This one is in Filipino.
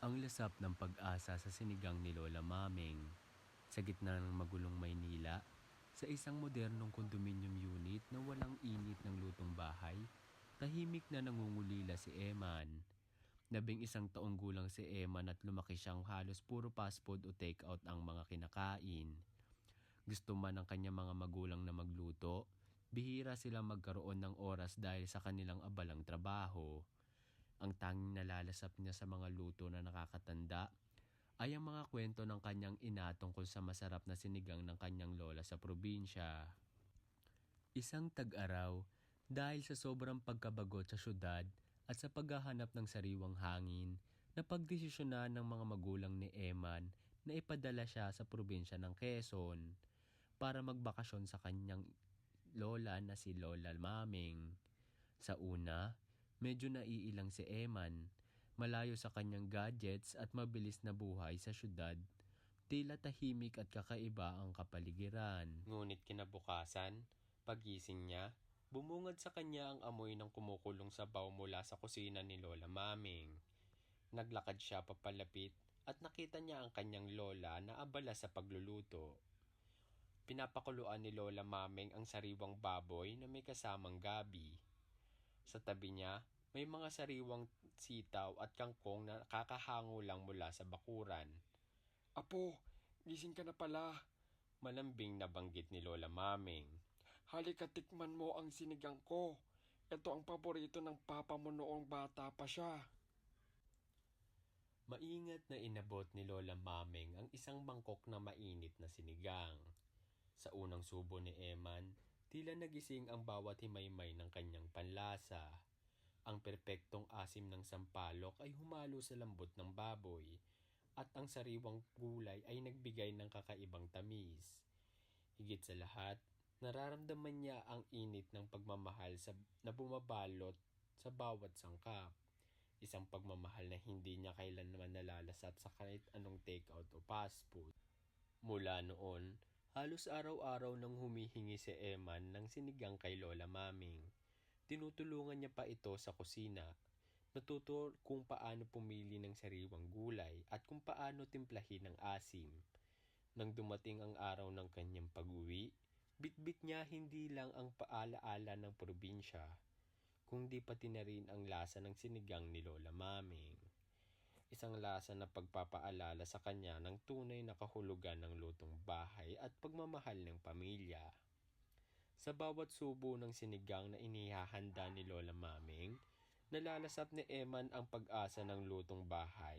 Ang lasap ng pag-asa sa sinigang ni Lola Maming. Sa gitna ng magulong Maynila, sa isang modernong condominium unit na walang init ng lutong bahay, tahimik na nangungulila si Eman. 11 taong gulang si Eman at lumaki siyang halos puro fast food o take-out ang mga kinakain. Gusto man ng kanyang mga magulang na magluto, bihira silang magkaroon ng oras dahil sa kanilang abalang trabaho. Ang tanging nalalasap niya sa mga luto na nakakatanda ay ang mga kwento ng kanyang ina tungkol sa masarap na sinigang ng kanyang lola sa probinsya. Isang tag-araw, dahil sa sobrang pagkabagot sa syudad at sa paghahanap ng sariwang hangin, napagdesisyonan ng mga magulang ni Eman na ipadala siya sa probinsya ng Quezon para magbakasyon sa kanyang lola na si Lola Maming. Sa una, medyo naiilang si Eman, malayo sa kanyang gadgets at mabilis na buhay sa syudad. Tila tahimik at kakaiba ang kapaligiran. Ngunit kinabukasan, pagising niya, bumungad sa kanya ang amoy ng kumukulong sabaw mula sa kusina ni Lola Maming. Naglakad siya papalapit at nakita niya ang kanyang lola na abala sa pagluluto. Pinapakuluan ni Lola Maming ang sariwang baboy na may kasamang gabi. Sa tabi niya, may mga sariwang sitaw at kangkong na kakahango lang mula sa bakuran. Apo, gising ka na pala. Malambing na banggit ni Lola Maming. Halika tikman mo ang sinigang ko. Ito ang paborito ng papa mo noong bata pa siya. Maingat na inabot ni Lola Maming ang isang mangkok na mainit na sinigang. Sa unang subo ni Eman, tila nagising ang bawat himaymay ng kanyang panlasa. Ang perpektong asim ng sampalok ay humalo sa lambot ng baboy, at ang sariwang gulay ay nagbigay ng kakaibang tamis. Higit sa lahat, nararamdaman niya ang init ng pagmamahal na bumabalot sa bawat sangkap. Isang pagmamahal na hindi niya kailanman nalalasap sa kahit anong take-out o fast food. Mula noon, halos araw-araw nang humihingi si Eman ng sinigang kay Lola Maming. Tinutulungan niya pa ito sa kusina. Natuto kung paano pumili ng sariwang gulay at kung paano timplahin ang asim. Nang dumating ang araw ng kanyang pag-uwi, bitbit niya hindi lang ang paalaala ng probinsya, kundi pati na rin ang lasa ng sinigang ni Lola Maming. Isang lasa na pagpapaalala sa kanya ng tunay na kahulugan ng lutong bahay at pagmamahal ng pamilya. Sa bawat subo ng sinigang na inihahanda ni Lola Maming, nalalasap ni Eman ang pag-asa ng lutong bahay